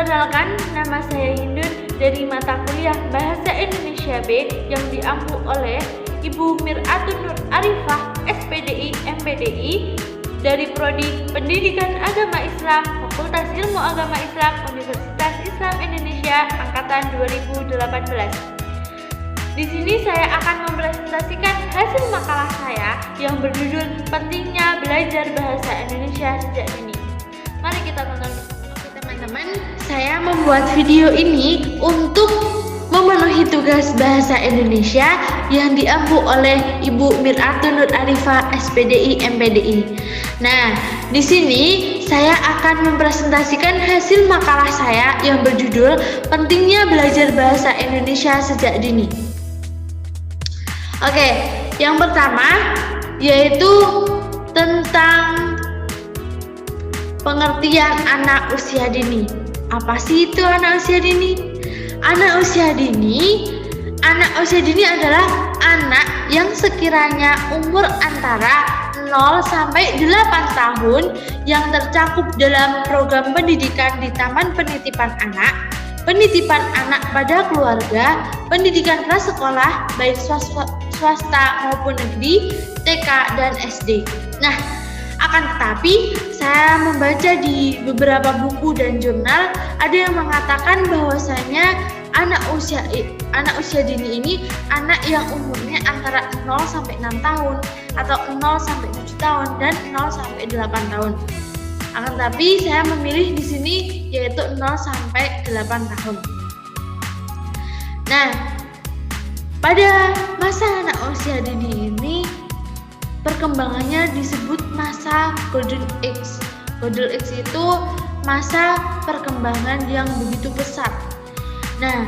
Perkenalkan, nama saya Hindun dari mata kuliah Bahasa Indonesia B yang diampu oleh Ibu Mir'atun Nur Arifah, SPDI, MPDI, dari Prodi Pendidikan Agama Islam, Fakultas Ilmu Agama Islam, Universitas Islam Indonesia, Angkatan 2018. Di sini saya akan mempresentasikan hasil makalah saya yang berjudul Pentingnya Belajar Bahasa Indonesia Sejak Dini. Mari kita tonton. Oke teman-teman, saya membuat video ini untuk memenuhi tugas bahasa Indonesia yang diampu oleh Ibu Mir'atun Nur Arifah, SPDI, MPDI. Nah, di sini saya akan mempresentasikan hasil makalah saya yang berjudul Pentingnya Belajar Bahasa Indonesia Sejak Dini. Oke, yang pertama yaitu tentang pengertian anak usia dini. Apa sih itu anak usia dini? Anak usia dini adalah anak yang sekiranya umur antara 0 sampai 8 tahun yang tercakup dalam program pendidikan di Taman Penitipan Anak pada keluarga, pendidikan prasekolah baik swasta maupun negeri, TK dan SD. Nah, akan tetapi saya membaca di beberapa buku dan jurnal ada yang mengatakan bahwasanya anak usia dini ini anak yang umurnya antara 0 sampai 6 tahun atau 0 sampai 7 tahun dan 0 sampai 8 tahun. Akan tetapi saya memilih di sini yaitu 0 sampai 8 tahun. Nah, pada masa anak usia dini ini perkembangannya disebut masa Golden Age. Golden Age itu masa perkembangan yang begitu pesat. Nah,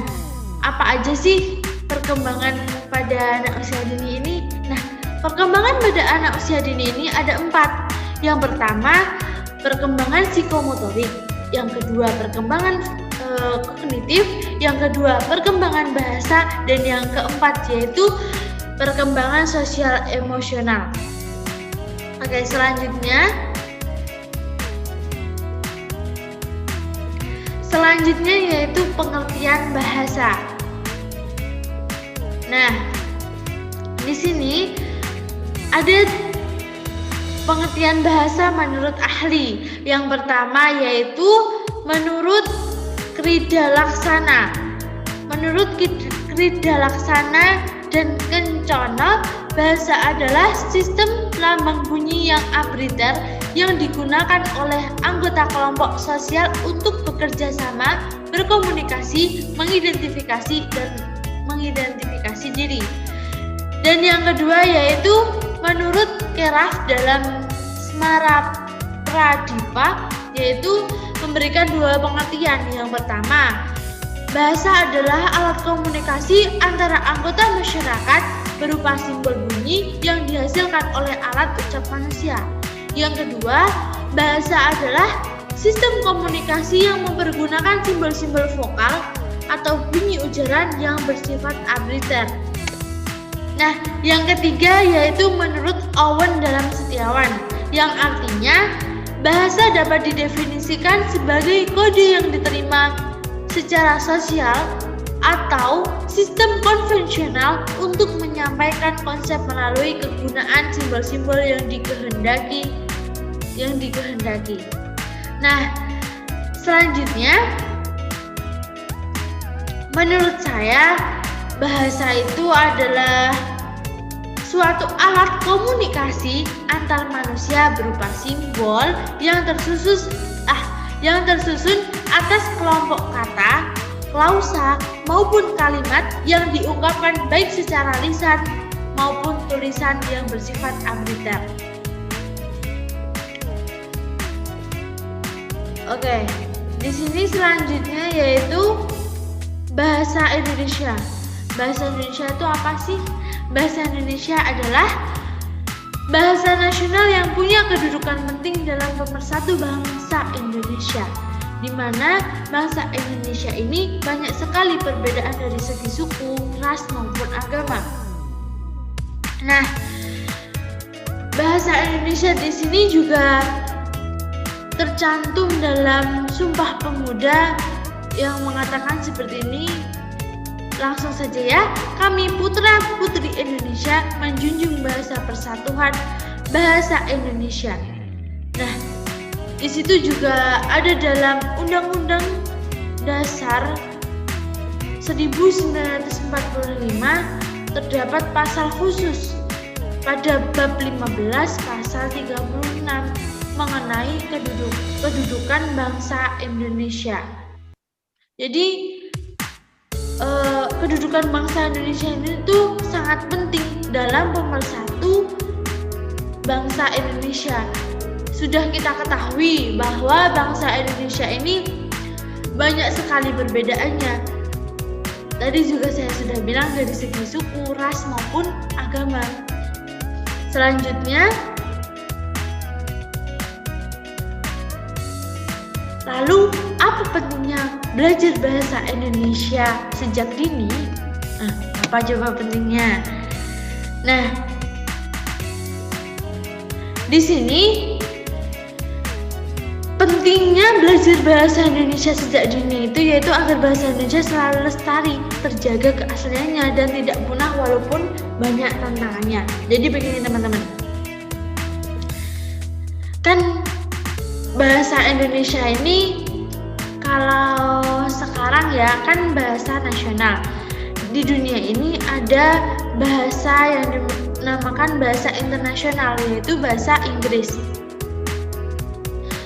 apa aja sih perkembangan pada anak usia dini ini? Nah, perkembangan pada anak usia dini ini ada 4. Yang pertama, perkembangan psikomotorik. Yang kedua, perkembangan kognitif. Yang kedua, perkembangan bahasa. Dan yang keempat yaitu perkembangan sosial emosional. Oke, selanjutnya yaitu pengertian bahasa. Nah, di sini ada pengertian bahasa menurut ahli. Yang pertama yaitu menurut Krida Laksana. Menurut Krida Laksana dan Kencana, bahasa adalah sistem lambang bunyi yang arbitrter yang digunakan oleh anggota kelompok sosial untuk bekerja sama, berkomunikasi, mengidentifikasi diri. Dan yang kedua yaitu menurut Keraf dalam Smara Pradipa, yaitu memberikan 2 pengertian. Yang pertama, bahasa adalah alat komunikasi antara anggota masyarakat berupa simbol bunyi yang dihasilkan oleh alat ucap manusia. Yang kedua, bahasa adalah sistem komunikasi yang mempergunakan simbol-simbol vokal atau bunyi ujaran yang bersifat arbitrter. Nah, yang ketiga yaitu menurut Owen dalam Setiawan, yang artinya bahasa dapat didefinisikan sebagai kode yang diterima secara sosial atau sistem konvensional untuk menyampaikan konsep melalui kegunaan simbol-simbol yang dikehendaki. Nah, selanjutnya menurut saya bahasa itu adalah suatu alat komunikasi antar manusia berupa simbol yang tersusun atas kelompok kata, klausa, maupun kalimat yang diungkapkan baik secara lisan maupun tulisan yang bersifat arbitrter. Oke, di sini selanjutnya yaitu bahasa Indonesia. Bahasa Indonesia itu apa sih? Bahasa Indonesia adalah bahasa nasional yang punya kedudukan penting dalam pemersatu bangsa Indonesia, di mana bangsa Indonesia ini banyak sekali perbedaan dari segi suku, ras maupun agama. Nah, bahasa Indonesia di sini juga tercantum dalam Sumpah Pemuda yang mengatakan seperti ini. Langsung saja ya, kami putra putri Indonesia menjunjung bahasa persatuan bahasa Indonesia. Nah, di situ juga ada dalam Undang-Undang Dasar 1945 terdapat pasal khusus pada bab 15 pasal 36 mengenai kedudukan bangsa Indonesia. Jadi kedudukan bangsa Indonesia ini tuh sangat penting dalam pemersatu bangsa Indonesia. Sudah kita ketahui bahwa bangsa Indonesia ini banyak sekali perbedaannya. Tadi juga saya sudah bilang dari segi suku, ras maupun agama. Selanjutnya, lalu apa pentingnya belajar bahasa Indonesia sejak dini? Apa coba pentingnya? Nah, di sini pentingnya belajar bahasa Indonesia sejak dini itu yaitu agar bahasa Indonesia selalu lestari, terjaga keasliannya dan tidak punah walaupun banyak tantangannya. Jadi begini teman-teman, kan bahasa Indonesia ini kalau sekarang ya kan bahasa nasional. Di dunia ini ada bahasa yang dinamakan bahasa internasional, yaitu bahasa Inggris.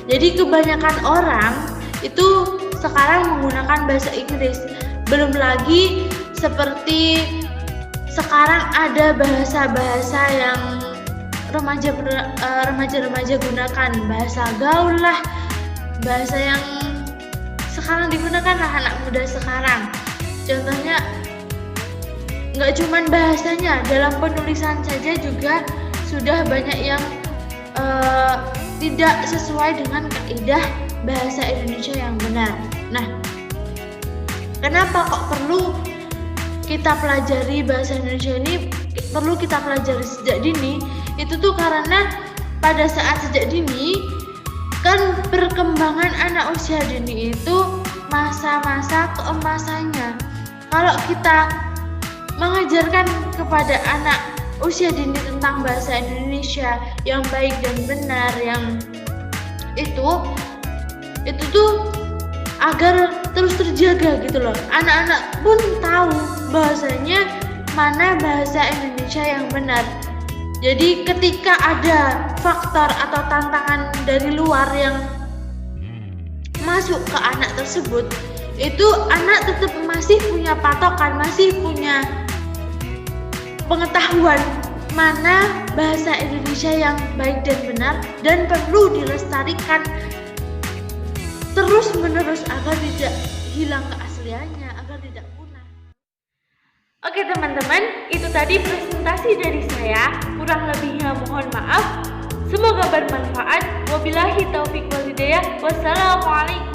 Jadi kebanyakan orang itu sekarang menggunakan bahasa Inggris. Belum lagi seperti sekarang ada bahasa-bahasa yang remaja-remaja gunakan, bahasa gaul lah, bahasa yang sekarang digunakan lah anak muda sekarang. Contohnya nggak cuman bahasanya, dalam penulisan saja juga sudah banyak yang tidak sesuai dengan kaidah bahasa Indonesia yang benar. Nah, kenapa kok perlu kita pelajari bahasa Indonesia ini, perlu kita pelajari sejak dini? Itu tuh karena pada saat sejak dini kan perkembangan anak usia dini itu masa-masa keemasannya. Kalau kita mengajarkan kepada anak usia dini tentang bahasa Indonesia yang baik dan benar, yang itu tuh agar terus terjaga gitu loh. Anak-anak pun tahu bahasanya mana bahasa Indonesia yang benar. Jadi ketika ada faktor atau tantangan dari luar yang masuk ke anak tersebut, itu anak tetap masih punya patokan, masih punya pengetahuan mana bahasa Indonesia yang baik dan benar dan perlu dilestarikan terus menerus agar tidak hilang keasliannya, agar tidak punah. Oke teman-teman, itu tadi presentasi dari saya. Kurang lebihnya mohon maaf. Semoga bermanfaat. Wabillahi taufiq wal hidayah. Wassalamualaikum